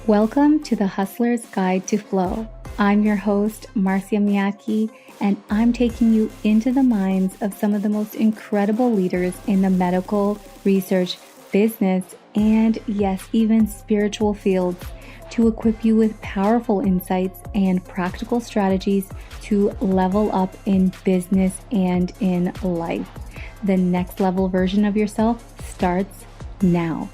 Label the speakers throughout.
Speaker 1: Welcome to the Hustler's Guide to Flow. I'm your host, Marcia Miyake, and I'm taking you into the minds of some of the most incredible leaders in the medical, research, business, and yes, even spiritual fields to equip you with powerful insights and practical strategies to level up in business and in life. The next level version of yourself starts now.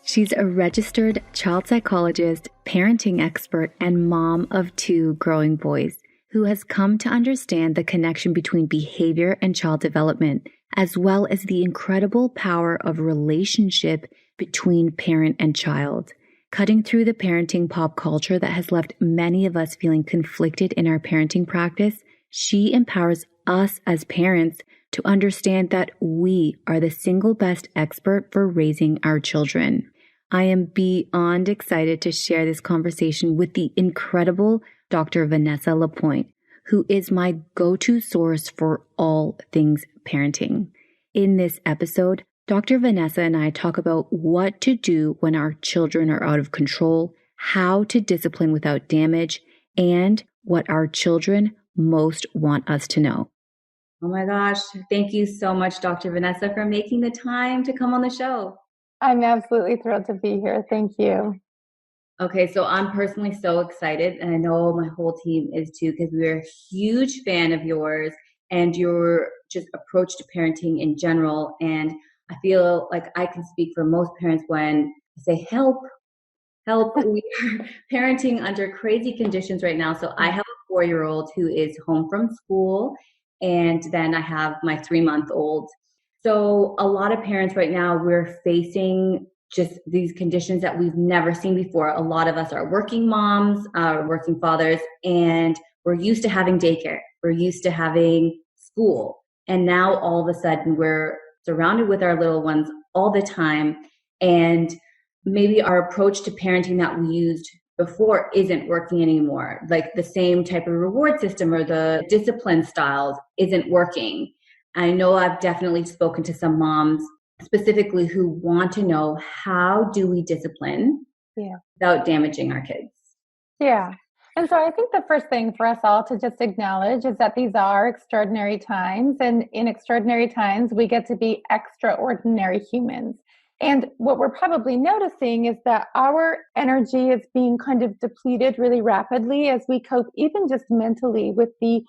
Speaker 1: She's a registered child psychologist, parenting expert, and mom of 2 growing boys who has come to understand the connection between behavior and child development, as well as the incredible power of relationship between parent and child. Cutting through the parenting pop culture that has left many of us feeling conflicted in our parenting practice, she empowers us as parents to understand that we are the single best expert for raising our children. I am beyond excited to share this conversation with the incredible Dr. Vanessa Lapointe, who is my go-to source for all things parenting. In this episode, Dr. Vanessa and I talk about what to do when our children are out of control, how to discipline without damage, and what our children most want us to know. Oh my gosh, thank you so much, Dr. Vanessa, for making the time to come on the show.
Speaker 2: I'm absolutely thrilled to be here. Thank you.
Speaker 1: Okay, so I'm personally so excited, and I know my whole team is too, because we're a huge fan of yours and your just approach to parenting in general. And I feel like I can speak for most parents when I say, help. We are parenting under crazy conditions right now. So I have a 4-year-old who is home from school, and then I have my 3-month-old. So a lot of parents right now, we're facing just these conditions that we've never seen before. A lot of us are working moms, working fathers, and we're used to having daycare. We're used to having school. And now all of a sudden we're surrounded with our little ones all the time. And maybe our approach to parenting that we used before isn't working anymore. Like the same type of reward system or the discipline styles isn't working. I know I've definitely spoken to some moms specifically who want to know, how do we discipline without damaging our kids?
Speaker 2: Yeah. And so I think the first thing for us all to just acknowledge is that these are extraordinary times. And in extraordinary times, we get to be extraordinary humans. And what we're probably noticing is that our energy is being kind of depleted really rapidly as we cope, even just mentally, with the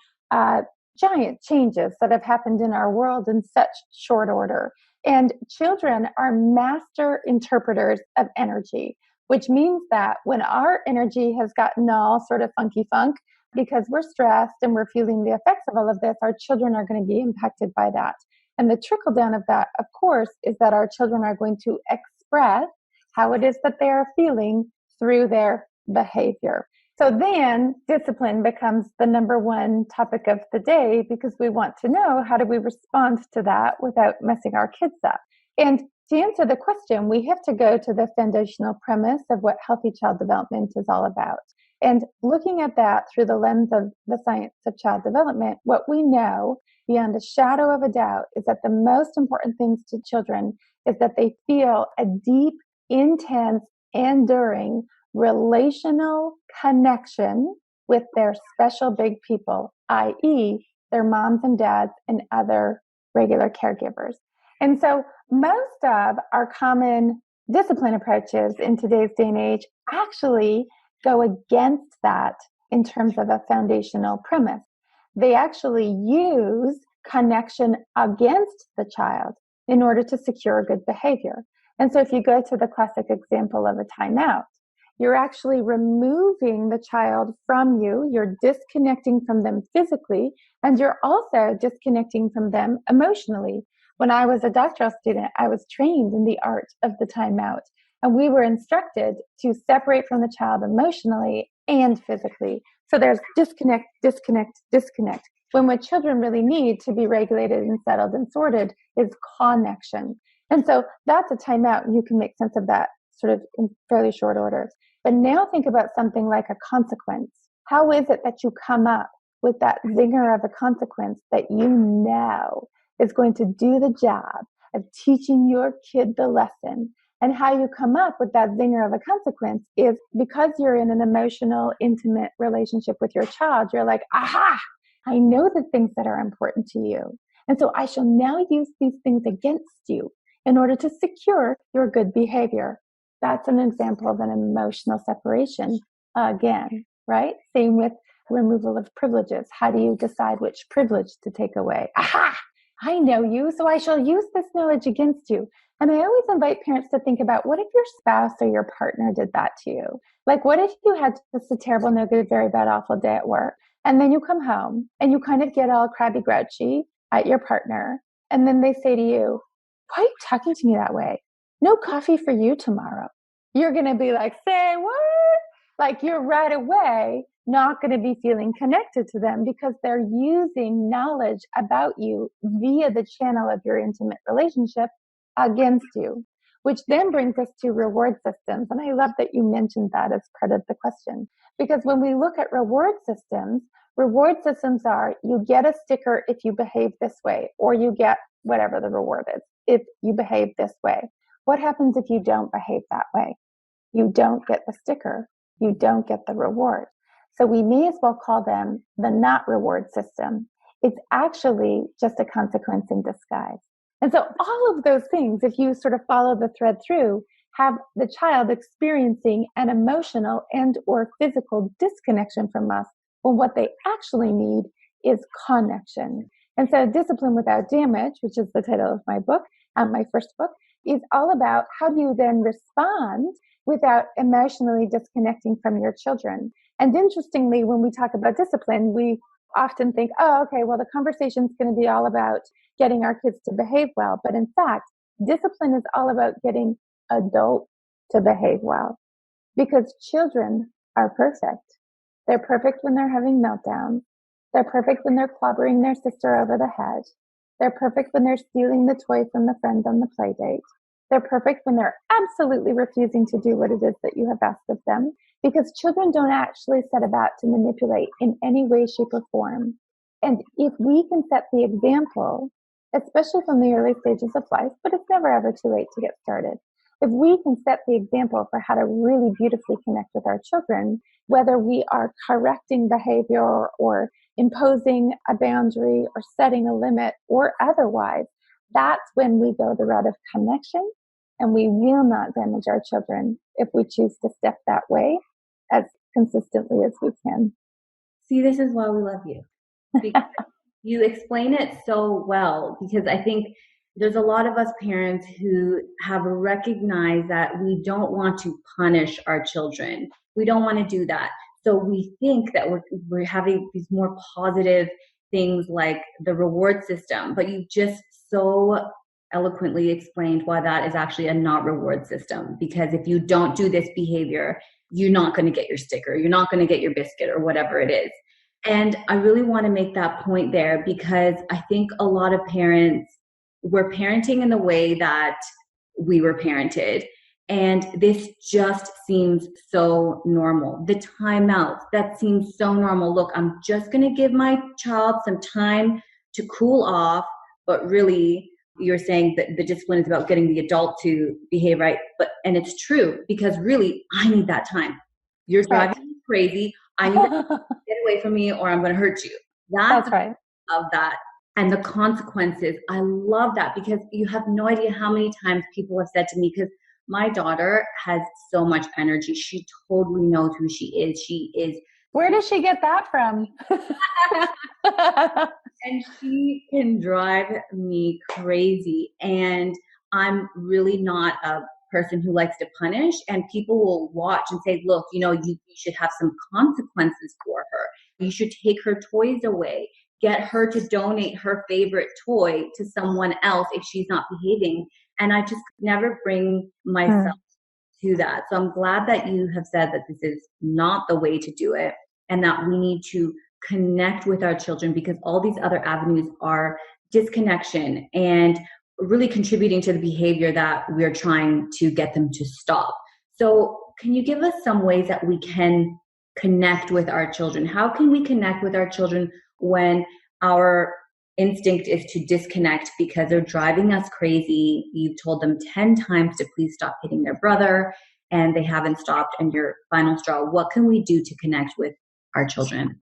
Speaker 2: giant changes that have happened in our world in such short order. And children are master interpreters of energy, which means that when our energy has gotten all sort of funky funk because we're stressed and we're feeling the effects of all of this, our children are going to be impacted by that. And the trickle down of that, of course, is that our children are going to express how it is that they are feeling through their behavior. So then discipline becomes the number one topic of the day, because we want to know, how do we respond to that without messing our kids up? And to answer the question, we have to go to the foundational premise of what healthy child development is all about. And looking at that through the lens of the science of child development, what we know beyond a shadow of a doubt is that the most important things to children is that they feel a deep, intense, enduring relational connection with their special big people, i.e., their moms and dads and other regular caregivers. And so most of our common discipline approaches in today's day and age actually go against that in terms of a foundational premise. They actually use connection against the child in order to secure good behavior. And so if you go to the classic example of a timeout, you're actually removing the child from you. You're disconnecting from them physically, and you're also disconnecting from them emotionally. When I was a doctoral student, I was trained in the art of the timeout, and we were instructed to separate from the child emotionally and physically. So there's disconnect, disconnect, disconnect. When what children really need to be regulated and settled and sorted is connection. And so that's a timeout, and you can make sense of that sort of in fairly short order. But now think about something like a consequence. How is it that you come up with that zinger of a consequence that you know is going to do the job of teaching your kid the lesson And how you come up with that zinger of a consequence is because you're in an emotional, intimate relationship with your child. You're like, aha, I know the things that are important to you. And so I shall now use these things against you in order to secure your good behavior. That's an example of an emotional separation again, right? Same with removal of privileges. How do you decide which privilege to take away? Aha! I know you, so I shall use this knowledge against you. And I always invite parents to think about, what if your spouse or your partner did that to you? Like, what if you had just a terrible, no good, very bad, awful day at work, and then you come home and you kind of get all crabby grouchy at your partner, and then they say to you, why are you talking to me that way? No coffee for you tomorrow. You're going to be like, say what? Like, you're right away not going to be feeling connected to them because they're using knowledge about you via the channel of your intimate relationship against you, which then brings us to reward systems. And I love that you mentioned that as part of the question, because when we look at reward systems are, you get a sticker if you behave this way, or you get whatever the reward is if you behave this way. What happens if you don't behave that way? You don't get the sticker. You don't get the reward. So we may as well call them the not reward system. It's actually just a consequence in disguise. And so all of those things, if you sort of follow the thread through, have the child experiencing an emotional and or physical disconnection from us when what they actually need is connection. And so Discipline Without Damage, which is the title of my book, my first book, is all about how do you then respond without emotionally disconnecting from your children. And interestingly, when we talk about discipline, we often think, oh, okay, well, the conversation's going to be all about getting our kids to behave well. But in fact, discipline is all about getting adults to behave well, because children are perfect. They're perfect when they're having meltdowns. They're perfect when they're clobbering their sister over the head. They're perfect when they're stealing the toy from the friend on the play date. They're perfect when they're absolutely refusing to do what it is that you have asked of them, because children don't actually set about to manipulate in any way, shape, or form. And if we can set the example, especially from the early stages of life, but it's never ever too late to get started. If we can set the example for how to really beautifully connect with our children, whether we are correcting behavior or imposing a boundary or setting a limit or otherwise, that's when we go the route of connection, and we will not damage our children if we choose to step that way as consistently as we can.
Speaker 3: See, this is why we love you. Because you explain it so well, because I think there's a lot of us parents who have recognized that we don't want to punish our children. We don't want to do that. So we think that we're having these more positive things like the reward system, but you just so eloquently explained why that is actually a not reward system. Because if you don't do this behavior, you're not going to get your sticker, you're not going to get your biscuit or whatever it is. And I really want to make that point there, because I think a lot of parents were parenting in the way that we were parented. And this just seems so normal. The timeouts, that seems so normal. Look, I'm just going to give my child some time to cool off. But really, you're saying that the discipline is about getting the adult to behave right. And it's true, because really, I need that time. You're driving me crazy. I need to get away from me, or I'm going to hurt you.
Speaker 2: That's right.
Speaker 3: Of that. And the consequences, I love that, because you have no idea how many times people have said to me, because my daughter has so much energy. She totally knows who she is. She is.
Speaker 2: Where does she get that from?
Speaker 3: And she can drive me crazy. And I'm really not a person who likes to punish. And people will watch and say, look, you should have some consequences for her. You should take her toys away. Get her to donate her favorite toy to someone else if she's not behaving. And I just never bring myself to that. So I'm glad that you have said that this is not the way to do it, and that we need to connect with our children, because all these other avenues are disconnection and really contributing to the behavior that we're trying to get them to stop. So can you give us some ways that we can connect with our children? How can we connect with our children when our instinct is to disconnect because they're driving us crazy. You've told them 10 times to please stop hitting their brother and they haven't stopped, and your final straw. What can we do to connect with our children?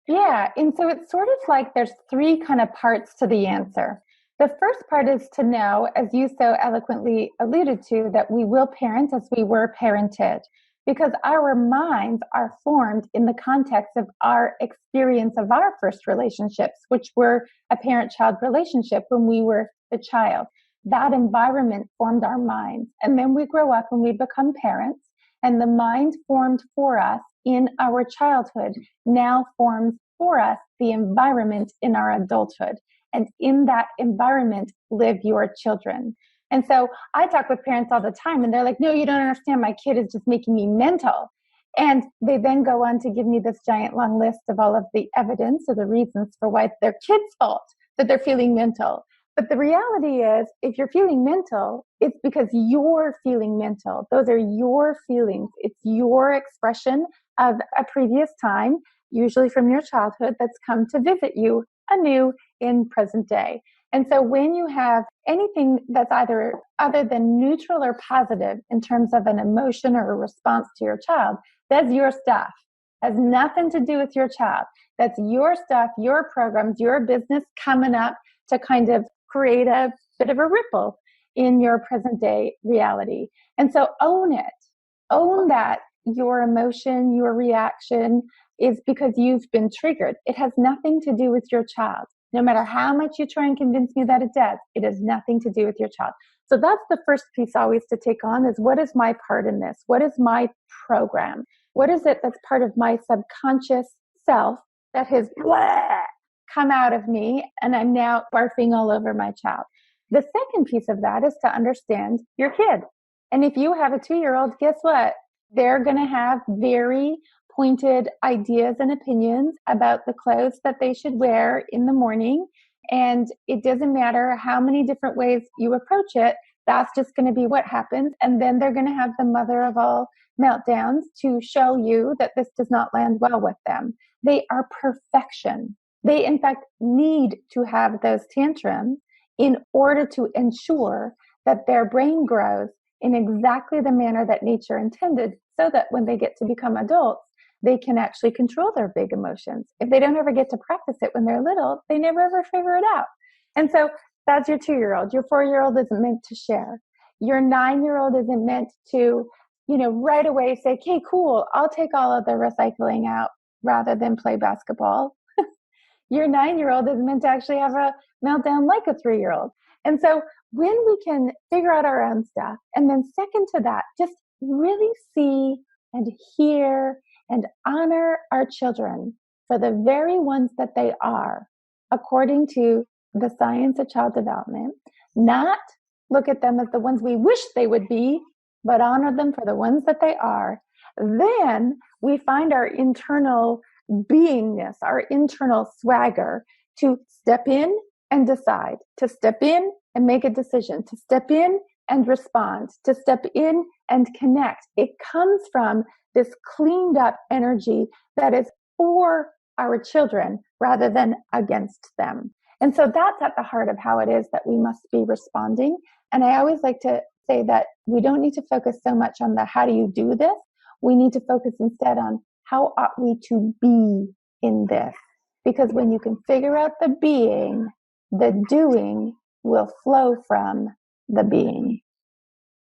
Speaker 2: Yeah. And so it's sort of like there's three kind of parts to the answer. The first part is to know, as you so eloquently alluded to, that we will parent as we were parented, because our minds are formed in the context of our experience of our first relationships, which were a parent-child relationship when we were the child. That environment formed our minds. And then we grow up and we become parents, and the mind formed for us in our childhood now forms for us the environment in our adulthood. And in that environment live your children. And so I talk with parents all the time, and they're like, no, you don't understand. My kid is just making me mental. And they then go on to give me this giant long list of all of the evidence or the reasons for why it's their kid's fault that they're feeling mental. But the reality is, if you're feeling mental, it's because you're feeling mental. Those are your feelings. It's your expression of a previous time, usually from your childhood, that's come to visit you anew in present day. And so when you have anything that's either other than neutral or positive in terms of an emotion or a response to your child, that's your stuff. Has nothing to do with your child. That's your stuff, your programs, your business coming up to kind of create a bit of a ripple in your present day reality. And so own it. Own that your emotion, your reaction is because you've been triggered. It has nothing to do with your child. No matter how much you try and convince me that it does, it has nothing to do with your child. So that's the first piece always to take on is, what is my part in this? What is my program? What is it that's part of my subconscious self that has come out of me and I'm now barfing all over my child? The second piece of that is to understand your kid. And if you have a 2-year-old, guess what? They're going to have very pointed ideas and opinions about the clothes that they should wear in the morning. And it doesn't matter how many different ways you approach it, that's just going to be what happens. And then they're going to have the mother of all meltdowns to show you that this does not land well with them. They are perfection. They, in fact, need to have those tantrums in order to ensure that their brain grows in exactly the manner that nature intended, so that when they get to become adults, they can actually control their big emotions. If they don't ever get to practice it when they're little, they never ever figure it out. And so that's your 2-year-old. Your 4-year-old isn't meant to share. Your 9-year-old isn't meant to, right away say, okay, cool, I'll take all of the recycling out rather than play basketball. Your 9-year-old is meant to actually have a meltdown like a 3-year-old. And so when we can figure out our own stuff, and then second to that, just really see and hear and honor our children for the very ones that they are, according to the science of child development, not look at them as the ones we wish they would be, but honor them for the ones that they are, then we find our internal beingness, our internal swagger to step in and decide, to step in and make a decision, to step in and respond, to step in and connect. It comes from this cleaned up energy that is for our children rather than against them. And so that's at the heart of how it is that we must be responding. And I always like to say that we don't need to focus so much on the how do you do this. We need to focus instead on how ought we to be in this. Because when you can figure out the being, the doing will flow from the being.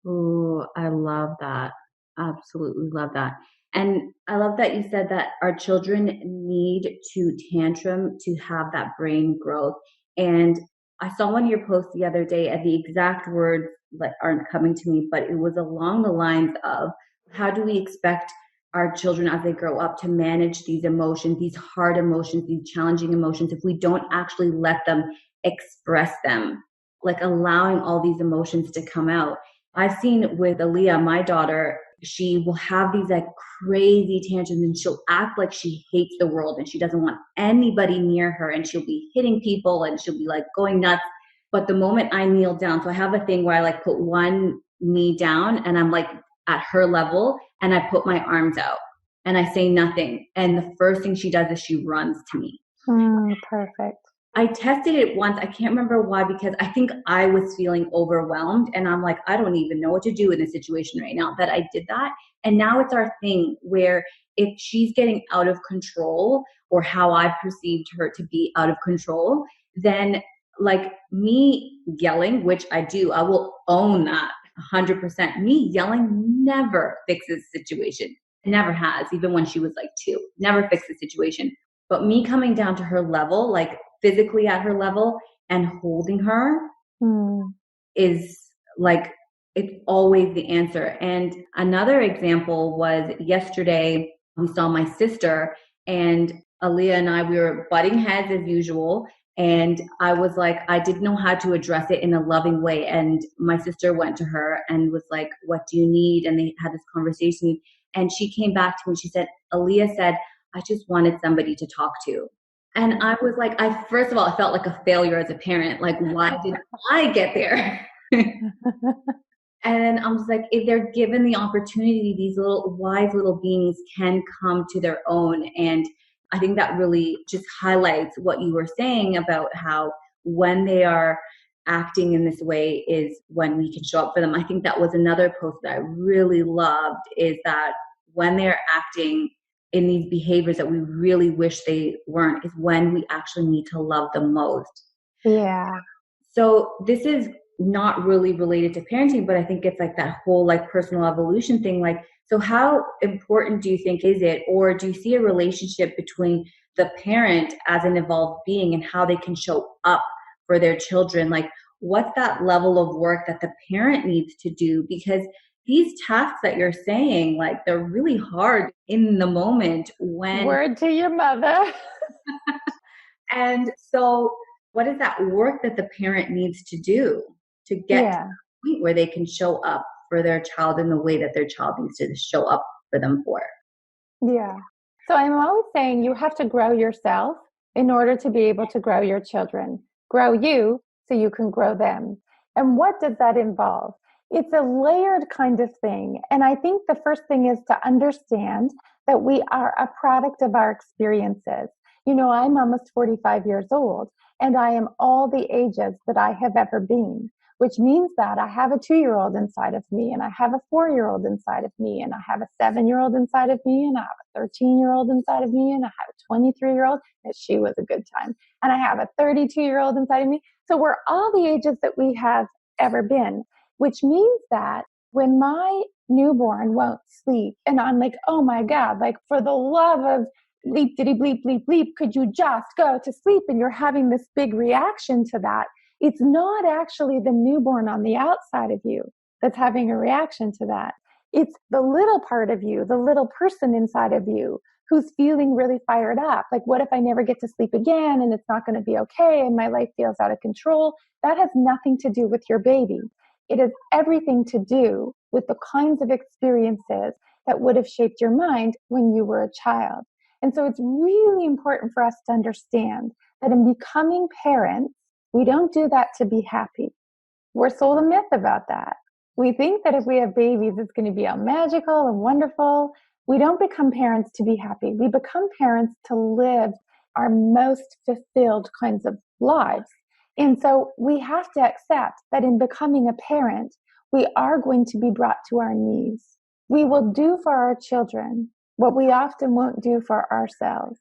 Speaker 3: Oh, I love that. Absolutely love that. And I love that you said that our children need to tantrum to have that brain growth. And I saw one of your posts the other day, and the exact words aren't coming to me, but it was along the lines of, how do we expect our children as they grow up to manage these emotions, these hard emotions, these challenging emotions, if we don't actually let them express them, like allowing all these emotions to come out. I've seen with Aaliyah, my daughter, she will have these crazy tantrums, and she'll act like she hates the world and she doesn't want anybody near her, and she'll be hitting people and she'll be going nuts. But the moment I kneel down, so I have a thing where I put one knee down and I'm at her level, and I put my arms out and I say nothing. And the first thing she does is she runs to me.
Speaker 2: Perfect.
Speaker 3: I tested it once. I can't remember why, because I think I was feeling overwhelmed and I'm like, I don't even know what to do in this situation right now, that I did that. And now it's our thing where if she's getting out of control or how I perceived her to be out of control, then like me yelling, which I do, I will own that 100%. Me yelling never fixes the situation. It never has, even when she was like 2, never fixed the situation. But me coming down to her level, like physically at her level and holding her is like, it's always the answer. And another example was yesterday, we saw my sister and Aaliyah and I, we were butting heads as usual. And I was like, I didn't know how to address it in a loving way. And my sister went to her and was like, what do you need? And they had this conversation. And she came back to me and she said, Aaliyah said, I just wanted somebody to talk to. And I was like, first of all, I felt like a failure as a parent. Like, why did I get there? And I was like, if they're given the opportunity, these little wise little beings can come to their own. And I think that really just highlights what you were saying about how when they are acting in this way is when we can show up for them. I think that was another post that I really loved, is that when they're acting in these behaviors that we really wish they weren't, is when we actually need to love them most.
Speaker 2: Yeah.
Speaker 3: So this is not really related to parenting, but I think it's like that whole like personal evolution thing. Like, so how important do you think is it, or do you see a relationship between the parent as an evolved being and how they can show up for their children? Like, what's that level of work that the parent needs to do? Because these tasks that you're saying, like, they're really hard in the moment when...
Speaker 2: Word to your mother.
Speaker 3: And so what is that work that the parent needs to do to get to the point where they can show up for their child in the way that their child needs to show up for them for?
Speaker 2: Yeah. So I'm always saying you have to grow yourself in order to be able to grow your children. Grow you so you can grow them. And what does that involve? It's a layered kind of thing. And I think the first thing is to understand that we are a product of our experiences. You know, I'm almost 45 years old, and I am all the ages that I have ever been, which means that I have a 2-year-old inside of me, and I have a 4-year-old inside of me, and I have a 7-year-old inside of me, and I have a 13-year-old inside of me, and I have a 23-year-old, and she was a good time, and I have a 32-year-old inside of me. So we're all the ages that we have ever been, which means that when my newborn won't sleep, and I'm like, oh my God, like, for the love of bleep, diddy, bleep, bleep, bleep, could you just go to sleep? And you're having this big reaction to that. It's not actually the newborn on the outside of you that's having a reaction to that. It's the little part of you, the little person inside of you who's feeling really fired up. Like, what if I never get to sleep again and it's not going to be okay and my life feels out of control? That has nothing to do with your baby. It has everything to do with the kinds of experiences that would have shaped your mind when you were a child. And so it's really important for us to understand that in becoming parents, we don't do that to be happy. We're sold a myth about that. We think that if we have babies, it's going to be all magical and wonderful. We don't become parents to be happy. We become parents to live our most fulfilled kinds of lives. And so we have to accept that in becoming a parent, we are going to be brought to our knees. We will do for our children what we often won't do for ourselves.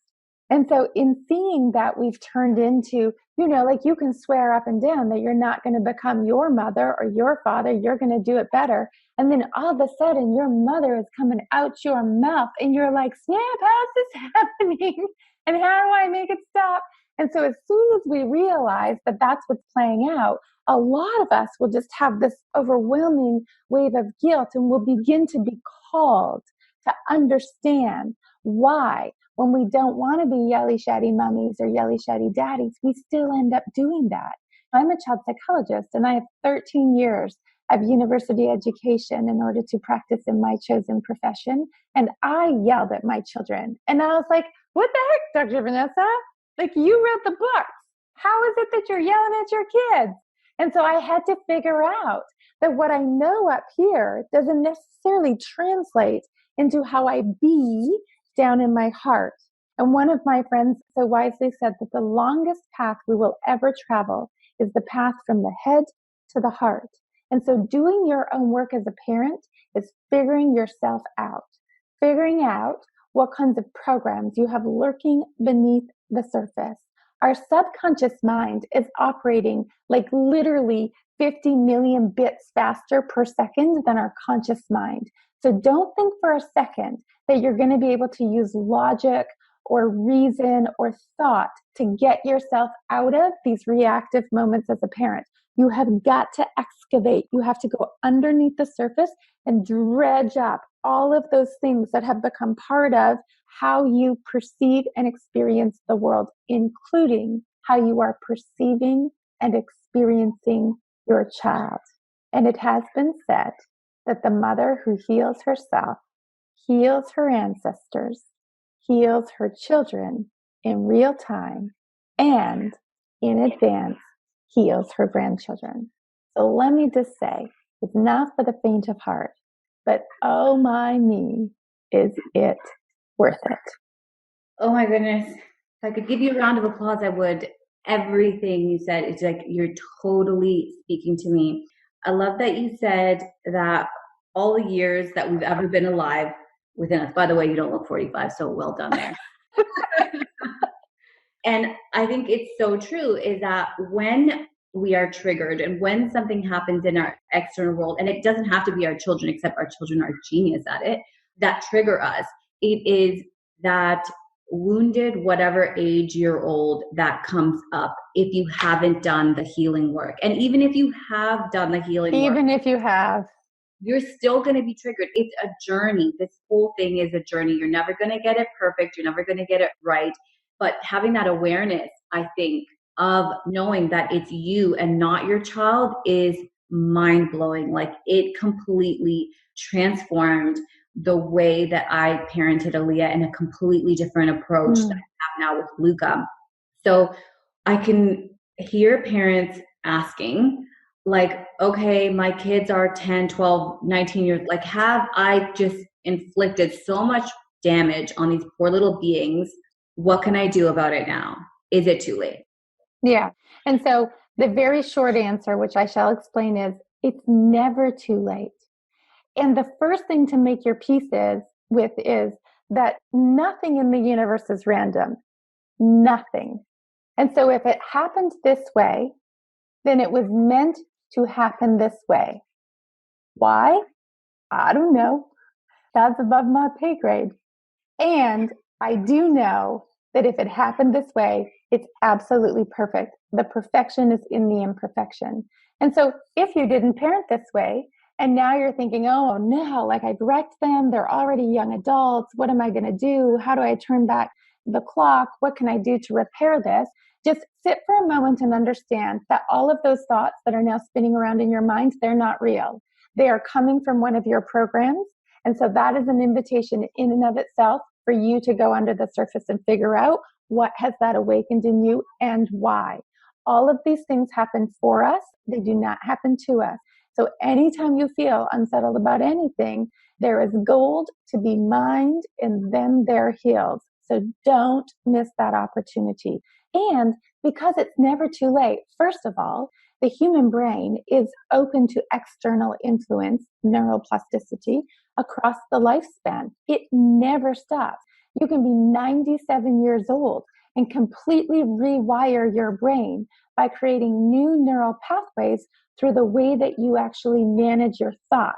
Speaker 2: And so in seeing that we've turned into, you know, like, you can swear up and down that you're not going to become your mother or your father, you're going to do it better. And then all of a sudden your mother is coming out your mouth and you're like, snap, how's this happening? And how do I make it stop? And so as soon as we realize that that's what's playing out, a lot of us will just have this overwhelming wave of guilt, and we'll begin to be called to understand why, when we don't want to be yelly, shatty mummies or yelly, shatty daddies, we still end up doing that. I'm a child psychologist, and I have 13 years of university education in order to practice in my chosen profession. And I yelled at my children. And I was like, what the heck, Dr. Vanessa? Like, you wrote the books. How is it that you're yelling at your kids? And so I had to figure out that what I know up here doesn't necessarily translate into how I be down in my heart. And one of my friends so wisely said that the longest path we will ever travel is the path from the head to the heart. And so doing your own work as a parent is figuring yourself out, figuring out what kinds of programs you have lurking beneath the surface. Our subconscious mind is operating like literally 50 million bits faster per second than our conscious mind. So don't think for a second that you're going to be able to use logic or reason or thought to get yourself out of these reactive moments as a parent. You have got to excavate. You have to go underneath the surface and dredge up all of those things that have become part of how you perceive and experience the world, including how you are perceiving and experiencing your child. And it has been said that the mother who heals herself heals her ancestors, heals her children in real time, and in advance heals her grandchildren. So let me just say, it's not for the faint of heart, but oh my me, is it worth it?
Speaker 3: Oh my goodness. If I could give you a round of applause, I would. Everything you said, it's like you're totally speaking to me. I love that you said that all the years that we've ever been alive within us, by the way, you don't look 45, so well done there. And I think it's so true is that when we are triggered and when something happens in our external world, and it doesn't have to be our children, except our children are genius at it, that trigger us, it is that wounded, whatever age you're old, that comes up if you haven't done the healing work. And even if you have done the healing work,
Speaker 2: even if you have,
Speaker 3: you're still going to be triggered. It's a journey. This whole thing is a journey. You're never going to get it perfect. You're never going to get it right. But having that awareness, I think, of knowing that it's you and not your child is mind-blowing. Like, it completely transformed the way that I parented Aaliyah in a completely different approach that I have now with Luca. So I can hear parents asking, like, okay, my kids are 10, 12, 19 years. Like, have I just inflicted so much damage on these poor little beings? What can I do about it now? Is it too late?
Speaker 2: Yeah. And so the very short answer, which I shall explain, is it's never too late. And the first thing to make your peace with is that nothing in the universe is random. Nothing. And so if it happened this way, then it was meant to happen this way. Why? I don't know. That's above my pay grade. And I do know that if it happened this way, it's absolutely perfect. The perfection is in the imperfection. And so if you didn't parent this way, and now you're thinking, oh no, like I've wrecked them. They're already young adults. What am I going to do? How do I turn back the clock? What can I do to repair this? Just sit for a moment and understand that all of those thoughts that are now spinning around in your mind, they're not real. They are coming from one of your programs. And so that is an invitation in and of itself for you to go under the surface and figure out what has that awakened in you and why. All of these things happen for us. They do not happen to us. So anytime you feel unsettled about anything, there is gold to be mined and then they're healed. So don't miss that opportunity. And because it's never too late, first of all, the human brain is open to external influence, neuroplasticity, across the lifespan. It never stops. You can be 97 years old and completely rewire your brain by creating new neural pathways through the way that you actually manage your thought.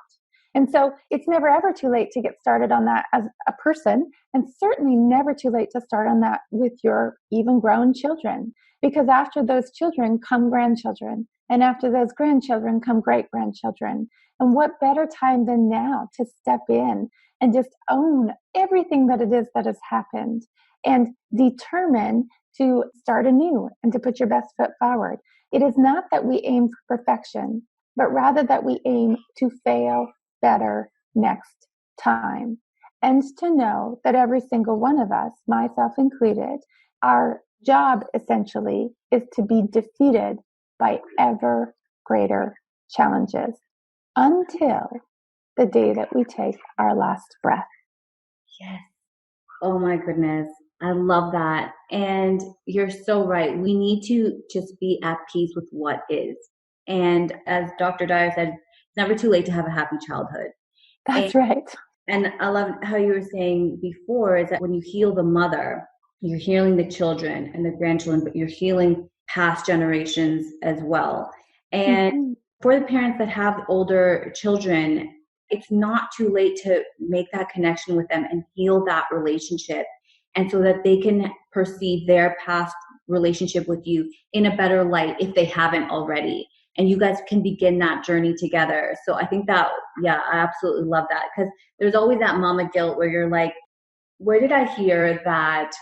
Speaker 2: And so it's never ever too late to get started on that as a person, and certainly never too late to start on that with your even grown children, because after those children come grandchildren, and after those grandchildren come great-grandchildren. And what better time than now to step in and just own everything that it is that has happened and determine to start anew and to put your best foot forward. It is not that we aim for perfection, but rather that we aim to fail better next time. And to know that every single one of us, myself included, our job essentially is to be defeated by ever greater challenges until the day that we take our last breath.
Speaker 3: Yes. Oh my goodness. I love that. And you're so right. We need to just be at peace with what is. And as Dr. Dyer said, it's never too late to have a happy childhood.
Speaker 2: That's right.
Speaker 3: And I love how you were saying before is that when you heal the mother, you're healing the children and the grandchildren, but you're healing past generations as well. And for the parents that have older children, it's not too late to make that connection with them and heal that relationship. And so that they can perceive their past relationship with you in a better light if they haven't already. And you guys can begin that journey together. So I think that, yeah, I absolutely love that, because there's always that mama guilt where you're like, where did I hear that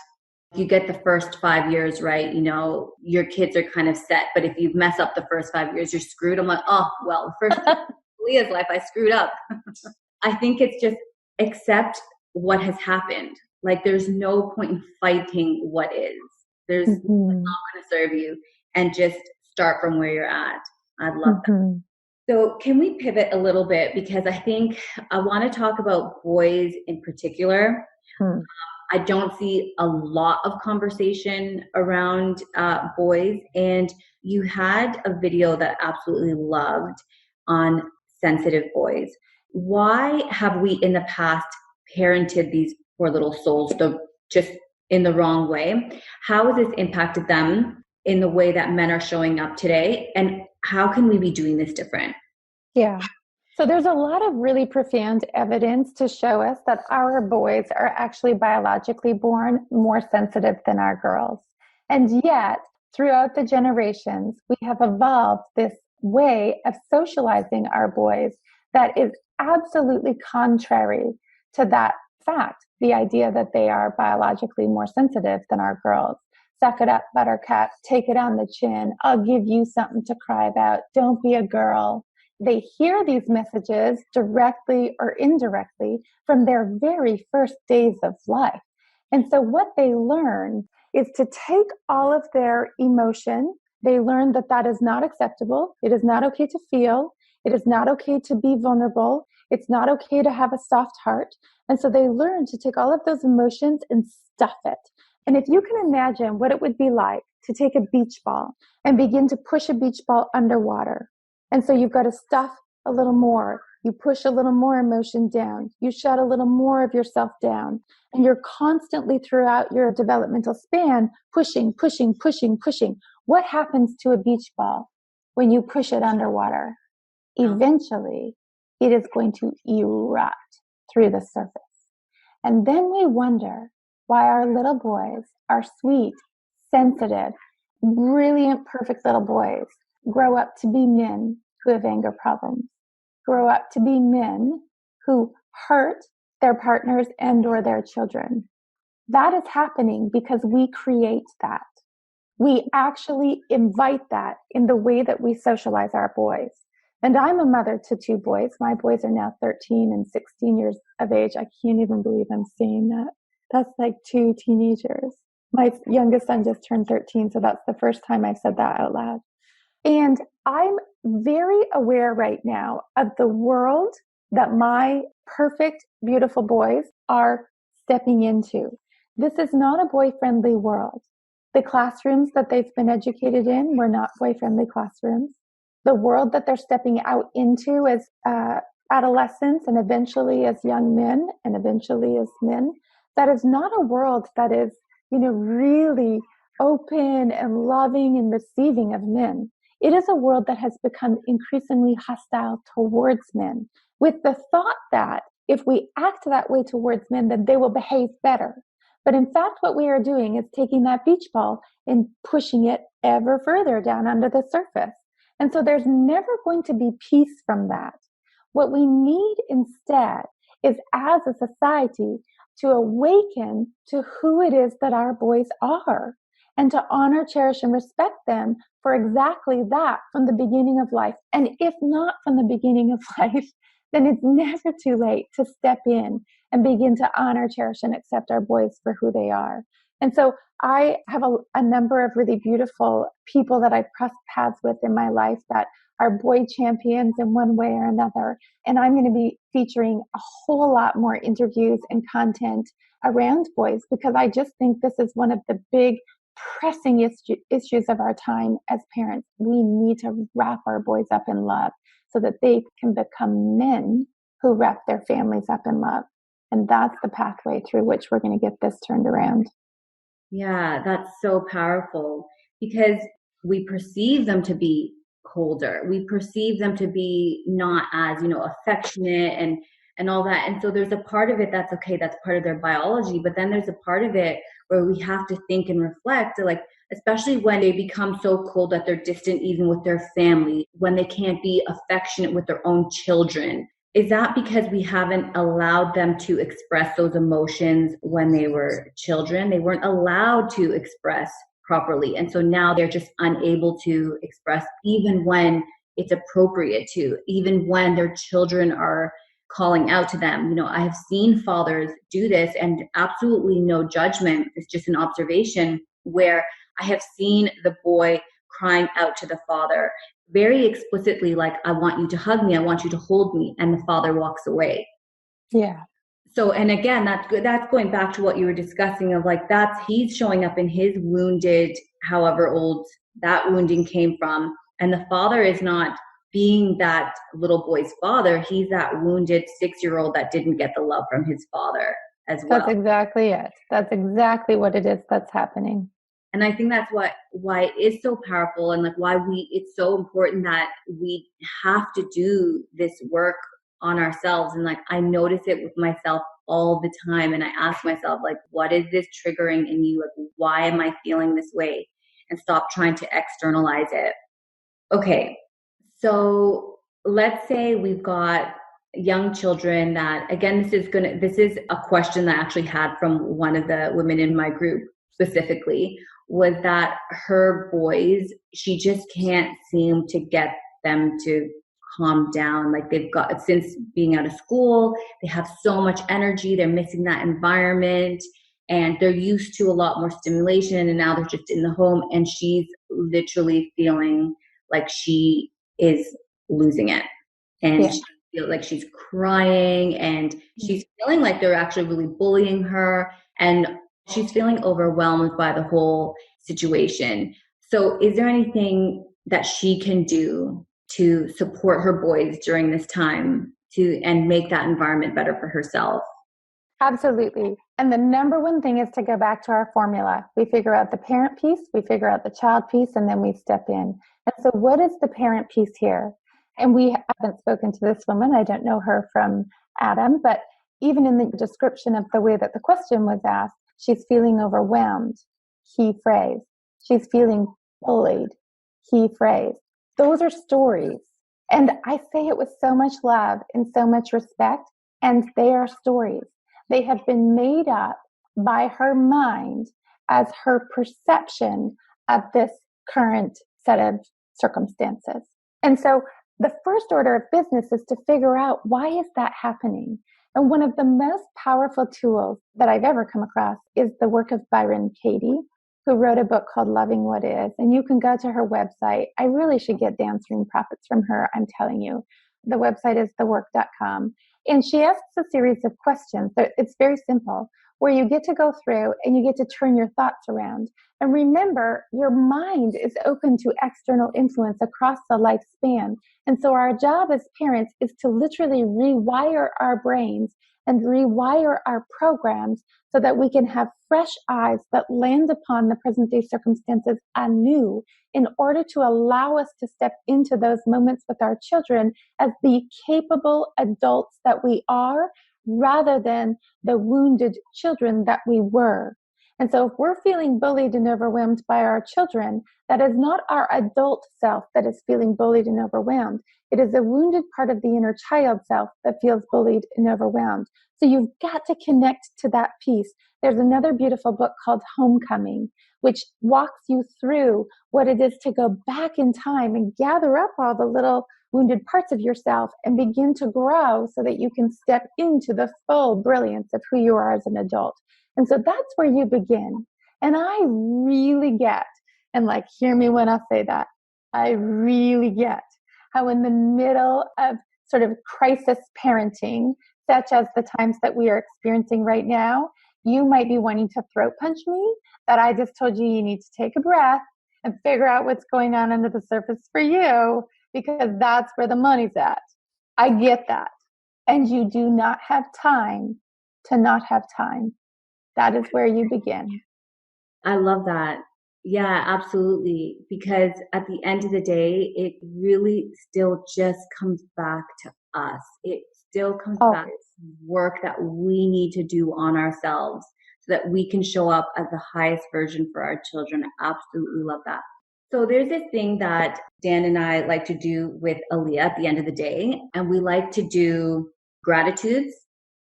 Speaker 3: you get the first 5 years right, you know, your kids are kind of set, but if you mess up the first 5 years, you're screwed. I'm like, oh, well, the first Leah's life, I screwed up. I think it's just accept what has happened. Like, there's no point in fighting what is. There's it's not going to serve you, and just start from where you're at. I love that. So can we pivot a little bit? Because I think I want to talk about boys in particular. I don't see a lot of conversation around boys. And you had a video that I absolutely loved on sensitive boys. Why have we in the past parented these poor little souls just in the wrong way? How has this impacted them in the way that men are showing up today? And how can we be doing this different?
Speaker 2: Yeah. So there's a lot of really profound evidence to show us that our boys are actually biologically born more sensitive than our girls. And yet, throughout the generations, we have evolved this way of socializing our boys that is absolutely contrary to that fact, the idea that they are biologically more sensitive than our girls. Suck it up, buttercup, take it on the chin, I'll give you something to cry about, don't be a girl. They hear these messages directly or indirectly from their very first days of life. And so what they learn is to take all of their emotion. They learn that that is not acceptable. It is not okay to feel. It is not okay to be vulnerable. It's not okay to have a soft heart. And so they learn to take all of those emotions and stuff it. And if you can imagine what it would be like to take a beach ball and begin to push a beach ball underwater. And so you've got to stuff a little more. You push a little more emotion down. You shut a little more of yourself down. And you're constantly throughout your developmental span pushing. What happens to a beach ball when you push it underwater? Eventually, it is going to erupt through the surface. And then we wonder why our little boys, our sweet, sensitive, brilliant, perfect little boys, grow up to be men who have anger problems, grow up to be men who hurt their partners and or their children. That is happening because we create that. We actually invite that in the way that we socialize our boys. And I'm a mother to two boys. My boys are now 13 and 16 years of age. I can't even believe I'm saying that. That's like two teenagers. My youngest son just turned 13, so that's the first time I've said that out loud. And I'm very aware right now of the world that my perfect, beautiful boys are stepping into. This is not a boy-friendly world. The classrooms that they've been educated in were not boy-friendly classrooms. The world that they're stepping out into as adolescents and eventually as young men and eventually as men, that is not a world that is, really open and loving and receiving of men. It is a world that has become increasingly hostile towards men, with the thought that if we act that way towards men, then they will behave better. But in fact, what we are doing is taking that beach ball and pushing it ever further down under the surface. And so there's never going to be peace from that. What we need instead is, as a society, to awaken to who it is that our boys are, and to honor, cherish, and respect them for exactly that from the beginning of life. And if not from the beginning of life, then it's never too late to step in and begin to honor, cherish, and accept our boys for who they are. And so I have a number of really beautiful people that I've crossed paths with in my life that are boy champions in one way or another. And I'm going to be featuring a whole lot more interviews and content around boys, because I just think this is one of the big pressing issues of our time as parents. We need to wrap our boys up in love so that they can become men who wrap their families up in love. And that's the pathway through which we're going to get this turned around.
Speaker 3: Yeah, that's so powerful, because we perceive them to be colder. We perceive them to be not as, affectionate and all that. And so there's a part of it that's okay, that's part of their biology. But then there's a part of it where we have to think and reflect, like, especially when they become so cold that they're distant even with their family, when they can't be affectionate with their own children. Is that because we haven't allowed them to express those emotions when they were children? They weren't allowed to express properly. And so now they're just unable to express, even when it's appropriate to, even when their children are calling out to them. I have seen fathers do this, and absolutely no judgment. It's just an observation, where I have seen the boy crying out to the father very explicitly, like, I want you to hug me, I want you to hold me, and the father walks away.
Speaker 2: Yeah.
Speaker 3: So, and again, that's good. That's going back to what you were discussing of, like, he's showing up in his wounded, however old that wounding came from. And the father is not being that little boy's father. He's that wounded 6-year-old that didn't get the love from his father as well.
Speaker 2: That's exactly it. That's exactly what it is that's happening.
Speaker 3: And I think that's why it is so powerful, and like why it's so important that we have to do this work on ourselves. And like, I notice it with myself all the time. And I ask myself, like, what is this triggering in you? Like, why am I feeling this way? And stop trying to externalize it. Okay. So let's say we've got young children that, again, this is a question that I actually had from one of the women in my group specifically, was that her boys, she just can't seem to get them to calm down. Like, they've got, since being out of school, they have so much energy, they're missing that environment, and they're used to a lot more stimulation, and now they're just in the home, and she's literally feeling like she is losing it. And she feels like she's crying, and she's feeling like they're actually really bullying her, and she's feeling overwhelmed by the whole situation. So is there anything that she can do to support her boys during this time and make that environment better for herself?
Speaker 2: Absolutely. And the number one thing is to go back to our formula. We figure out the parent piece, we figure out the child piece, and then we step in. And so what is the parent piece here? And we haven't spoken to this woman. I don't know her from Adam, but even in the description of the way that the question was asked, she's feeling overwhelmed, key phrase. She's feeling bullied, key phrase. Those are stories. And I say it with so much love and so much respect, and they are stories. They have been made up by her mind as her perception of this current set of circumstances. And so the first order of business is to figure out, why is that happening? And one of the most powerful tools that I've ever come across is the work of Byron Katie, who wrote a book called Loving What Is. And you can go to her website. I really should get downstream profits from her, I'm telling you. The website is thework.com. And she asks a series of questions. It's very simple, where you get to go through and you get to turn your thoughts around. And remember, your mind is open to external influence across the lifespan. And so our job as parents is to literally rewire our brains and rewire our programs so that we can have fresh eyes that land upon the present day circumstances anew, in order to allow us to step into those moments with our children as the capable adults that we are, rather than the wounded children that we were. And so if we're feeling bullied and overwhelmed by our children, that is not our adult self that is feeling bullied and overwhelmed. It is a wounded part of the inner child self that feels bullied and overwhelmed. So you've got to connect to that piece. There's another beautiful book called Homecoming, which walks you through what it is to go back in time and gather up all the little wounded parts of yourself and begin to grow so that you can step into the full brilliance of who you are as an adult. And so that's where you begin. And I really get, and like, hear me when I say that, I really get how in the middle of sort of crisis parenting, such as the times that we are experiencing right now, you might be wanting to throat punch me, that I just told you you need to take a breath and figure out what's going on under the surface for you, because that's where the money's at. I get that. And you do not have time to not have time. That is where you begin.
Speaker 3: I love that. Yeah, absolutely. Because at the end of the day, it really still just comes back to us. It still comes back to work that we need to do on ourselves so that we can show up as the highest version for our children. I absolutely love that. So there's this thing that Dan and I like to do with Aaliyah at the end of the day, and we like to do gratitudes,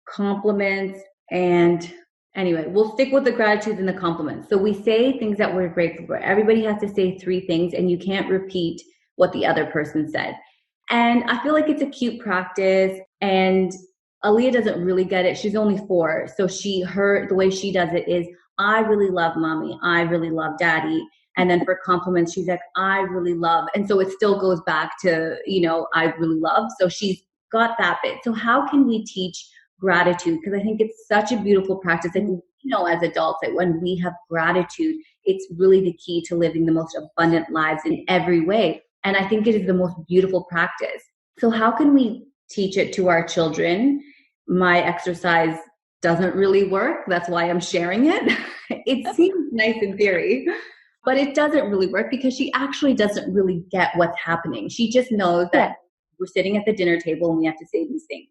Speaker 3: compliments, and anyway, we'll stick with the gratitudes and the compliments. So we say things that we're grateful for. Everybody has to say 3 things, and you can't repeat what the other person said. And I feel like it's a cute practice, and Aaliyah doesn't really get it. She's only 4. So the way she does it is, I really love mommy. I really love daddy. And then for compliments, she's like, I really love. And so it still goes back to, I really love. So she's got that bit. So how can we teach gratitude? Because I think it's such a beautiful practice. And as adults, that when we have gratitude, it's really the key to living the most abundant lives in every way. And I think it is the most beautiful practice. So how can we teach it to our children? My exercise doesn't really work. That's why I'm sharing it. It seems nice in theory, but it doesn't really work because she actually doesn't really get what's happening. She just knows that we're sitting at the dinner table and we have to say these things.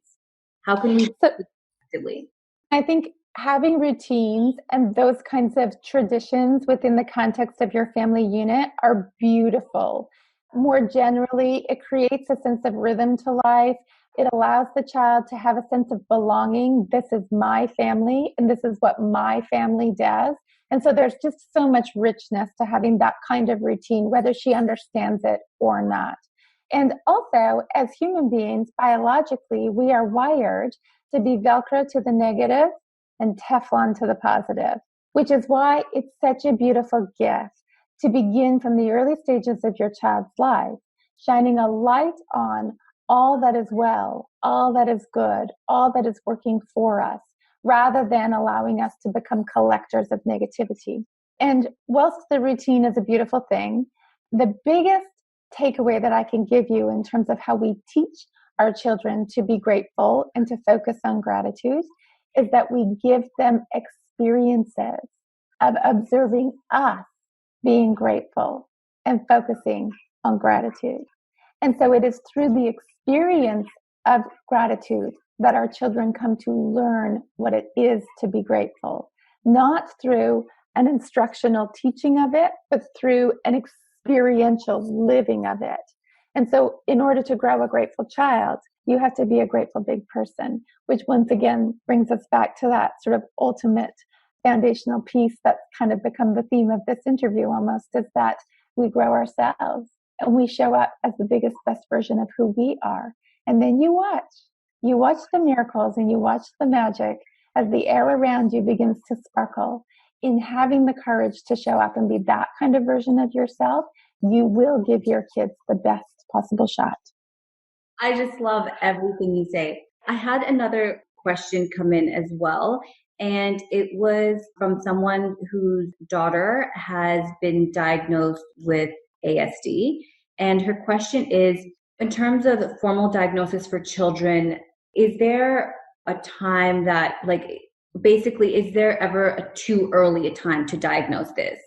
Speaker 3: How can we effectively?
Speaker 2: I think having routines and those kinds of traditions within the context of your family unit are beautiful. More generally, it creates a sense of rhythm to life. It allows the child to have a sense of belonging. This is my family, and this is what my family does. And so there's just so much richness to having that kind of routine, whether she understands it or not. And also, as human beings, biologically, we are wired to be Velcro to the negative and Teflon to the positive, which is why it's such a beautiful gift to begin from the early stages of your child's life, shining a light on all that is well, all that is good, all that is working for us, rather than allowing us to become collectors of negativity. And whilst the routine is a beautiful thing, the biggest takeaway that I can give you in terms of how we teach our children to be grateful and to focus on gratitude is that we give them experiences of observing us being grateful and focusing on gratitude. And so it is through the experience of gratitude that our children come to learn what it is to be grateful, not through an instructional teaching of it, but through an experiential living of it. And so in order to grow a grateful child, you have to be a grateful big person, which once again brings us back to that sort of ultimate foundational piece that's kind of become the theme of this interview almost, is that we grow ourselves and we show up as the biggest, best version of who we are. And then you watch the miracles and you watch the magic as the air around you begins to sparkle. In having the courage to show up and be that kind of version of yourself, you will give your kids the best possible shot.
Speaker 3: I just love everything you say. I had another question come in as well, and it was from someone whose daughter has been diagnosed with ASD. And her question is, in terms of formal diagnosis for children, is there a time that, basically, is there ever a too early a time to diagnose this?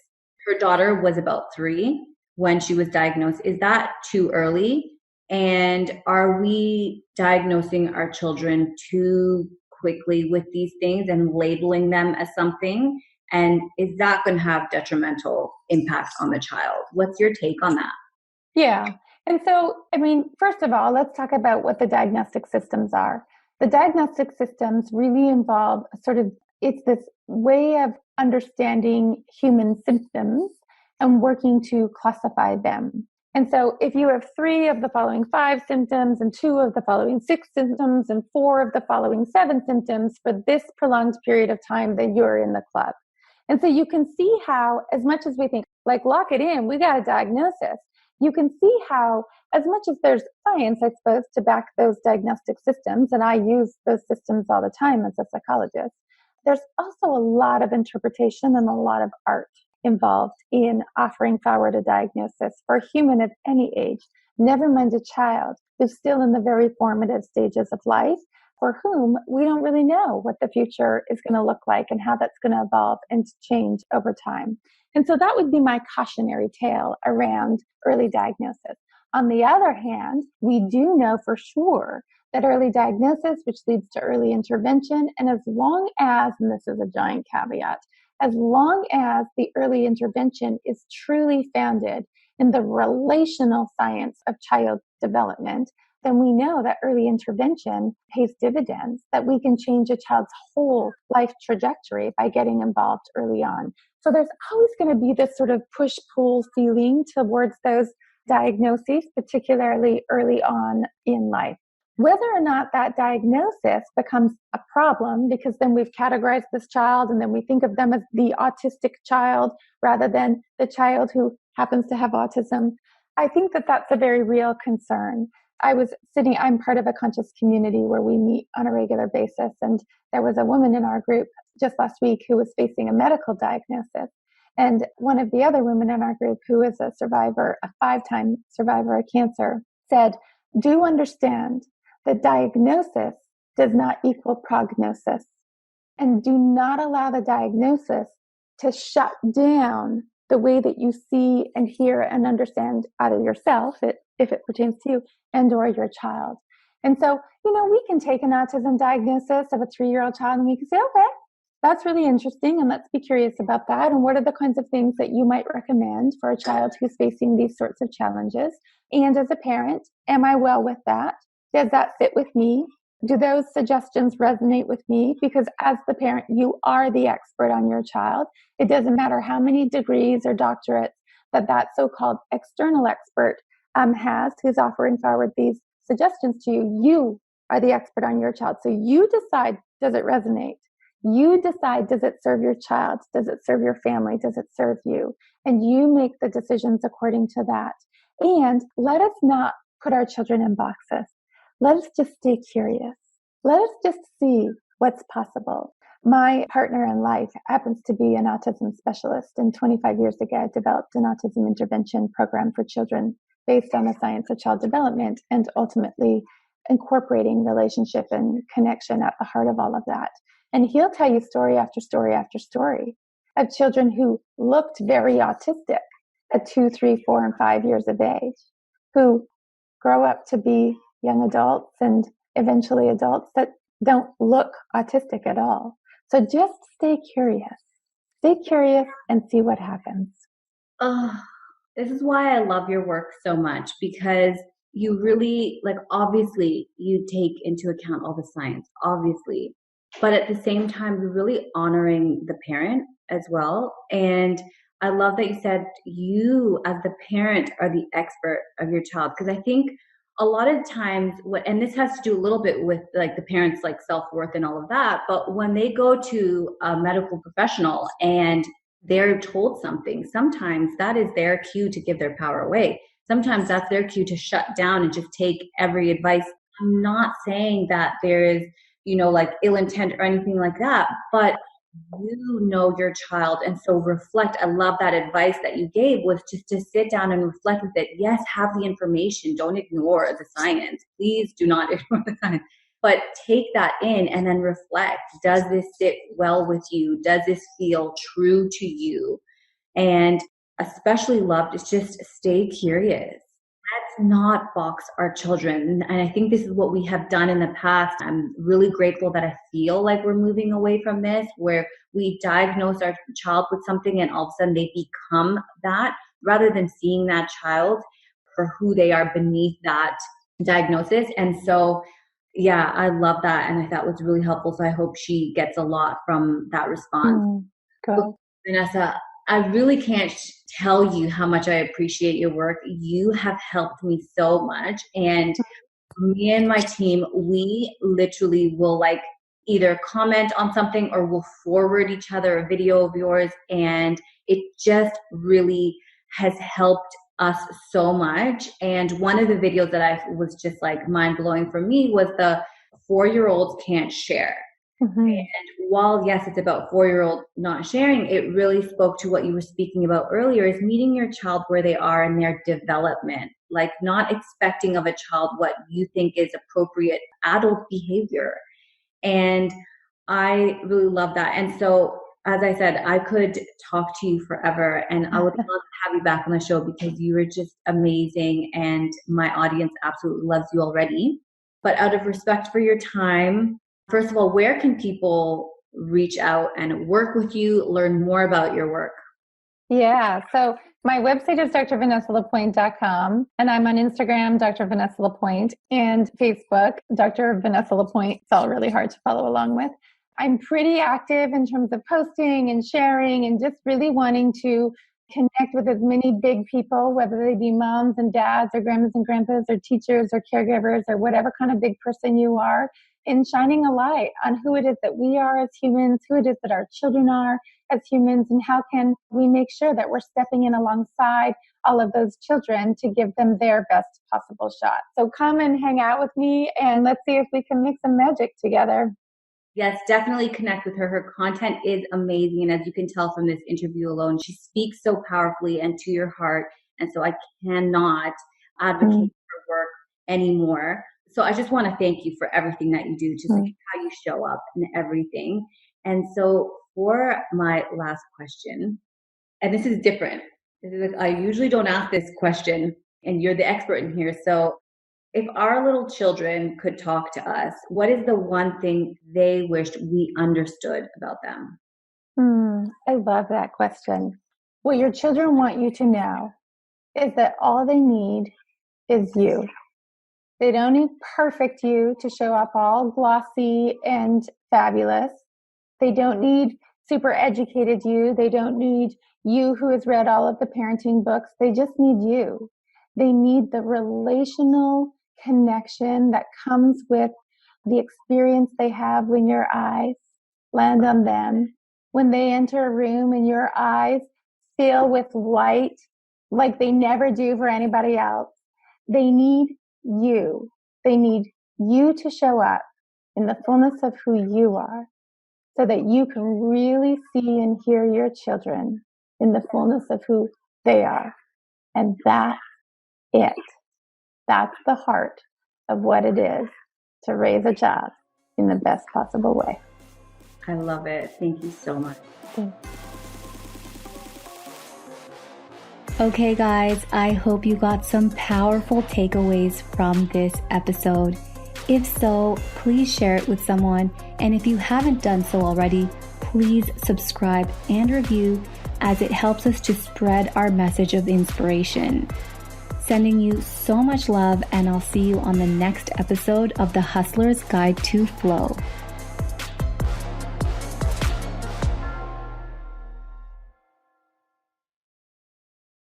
Speaker 3: Her daughter was about 3 when she was diagnosed. Is that too early? And are we diagnosing our children too quickly with these things and labeling them as something? And is that going to have detrimental impact on the child? What's your take on that?
Speaker 2: Yeah. And so, first of all, let's talk about what the diagnostic systems are. The diagnostic systems really involve it's this way of understanding human symptoms and working to classify them. And so if you have 3 of the following 5 symptoms and 2 of the following 6 symptoms and 4 of the following 7 symptoms for this prolonged period of time, then you're in the club. And so you can see how, as much as we think, lock it in, we got a diagnosis, you can see how, as much as there's science, I suppose, to back those diagnostic systems, and I use those systems all the time as a psychologist, there's also a lot of interpretation and a lot of art involved in offering forward a diagnosis for a human of any age, never mind a child who's still in the very formative stages of life, for whom we don't really know what the future is going to look like and how that's going to evolve and change over time. And so that would be my cautionary tale around early diagnosis. On the other hand, we do know for sure that early diagnosis, which leads to early intervention, and as long as, and this is a giant caveat, as long as the early intervention is truly founded in the relational science of child development, then we know that early intervention pays dividends, that we can change a child's whole life trajectory by getting involved early on. So there's always going to be this sort of push-pull feeling towards those diagnoses, particularly early on in life. Whether or not that diagnosis becomes a problem, because then we've categorized this child and then we think of them as the autistic child rather than the child who happens to have autism, I think that that's a very real concern. I'm part of a conscious community where we meet on a regular basis, and there was a woman in our group just last week who was facing a medical diagnosis. And one of the other women in our group, who is a survivor, a 5-time survivor of cancer, said, "Do understand that diagnosis does not equal prognosis, and do not allow the diagnosis to shut down the way that you see and hear and understand either yourself, if it pertains to you, and or your child." And so, we can take an autism diagnosis of a 3-year-old child and we can say, okay, that's really interesting, and let's be curious about that. And what are the kinds of things that you might recommend for a child who's facing these sorts of challenges? And as a parent, am I well with that? Does that fit with me? Do those suggestions resonate with me? Because as the parent, you are the expert on your child. It doesn't matter how many degrees or doctorates that so-called external expert has, who's offering forward these suggestions to you. You are the expert on your child. So you decide, does it resonate? You decide, does it serve your child? Does it serve your family? Does it serve you? And you make the decisions according to that. And let us not put our children in boxes. Let us just stay curious. Let us just see what's possible. My partner in life happens to be an autism specialist, and 25 years ago, I developed an autism intervention program for children based on the science of child development and ultimately incorporating relationship and connection at the heart of all of that. And he'll tell you story after story after story of children who looked very autistic at 2, 3, 4, and 5 years of age, who grow up to be young adults and eventually adults that don't look autistic at all. So just stay curious. Stay curious and see what happens.
Speaker 3: Oh, this is why I love your work so much, because you really, obviously you take into account all the science, obviously, but at the same time, you're really honoring the parent as well. And I love that you said you as the parent are the expert of your child, because I think a lot of times, and this has to do a little bit with the parents' self-worth and all of that, but when they go to a medical professional and they're told something, sometimes that is their cue to give their power away. Sometimes that's their cue to shut down and just take every advice. I'm not saying that there is, ill intent or anything like that, but you know your child. And so reflect. I love that advice that you gave, was just to sit down and reflect with it. Yes, have the information. Don't ignore the science. Please do not ignore the science. But take that in and then reflect. Does this sit well with you? Does this feel true to you? And especially loved is just stay curious. Let's not box our children. And I think this is what we have done in the past. I'm really grateful that I feel like we're moving away from this, where we diagnose our child with something and all of a sudden they become that, rather than seeing that child for who they are beneath that diagnosis. And so, yeah, I love that. And I thought it was really helpful. So I hope she gets a lot from that response.
Speaker 2: Cool.
Speaker 3: Vanessa, I really can't tell you how much I appreciate your work. You have helped me so much. And me and my team, we literally will either comment on something or we'll forward each other a video of yours. And it just really has helped us so much. And one of the videos that I was just like mind blowing for me was the 4-year-olds can't share.
Speaker 2: Mm-hmm.
Speaker 3: And while, yes, it's about 4-year-old not sharing, it really spoke to what you were speaking about earlier, is meeting your child where they are in their development, like not expecting of a child what you think is appropriate adult behavior. And I really love that. And so, as I said, I could talk to you forever, and I would love to have you back on the show because you are just amazing and my audience absolutely loves you already. But out of respect for your time, first of all, where can people reach out and work with you, learn more about your work?
Speaker 2: Yeah. So my website is drvanessalapointe.com, and I'm on Instagram, Dr. Vanessa Lapointe, and Facebook, Dr. Vanessa Lapointe. It's all really hard to follow along with. I'm pretty active in terms of posting and sharing and just really wanting to connect with as many big people, whether they be moms and dads or grandmas and grandpas or teachers or caregivers or whatever kind of big person you are, in shining a light on who it is that we are as humans, who it is that our children are as humans, and how can we make sure that we're stepping in alongside all of those children to give them their best possible shot. So come and hang out with me, and let's see if we can make some magic together.
Speaker 3: Yes, definitely connect with her. Her content is amazing. And as you can tell from this interview alone, she speaks so powerfully and to your heart. And so I cannot advocate her work anymore. So I just want to thank you for everything that you do, just like how you show up and everything. And so for my last question, and this is different. I usually don't ask this question, and you're the expert in here. So if our little children could talk to us, what is the one thing they wished we understood about them?
Speaker 2: I love that question. What your children want you to know is that all they need is you. They don't need perfect you to show up all glossy and fabulous. They don't need super educated you. They don't need you who has read all of the parenting books. They just need you. They need the relational connection that comes with the experience they have when your eyes land on them, when they enter a room and your eyes fill with light like they never do for anybody else. They need you. They need you to show up in the fullness of who you are, so that you can really see and hear your children in the fullness of who they are. And that's it. That's the heart of what it is to raise a child in the best possible way.
Speaker 3: I love it. Thank you so much.
Speaker 1: Okay, guys, I hope you got some powerful takeaways from this episode. If so, please share it with someone. And if you haven't done so already, please subscribe and review, as it helps us to spread our message of inspiration. Sending you so much love, and I'll see you on the next episode of The Hustler's Guide to Flow.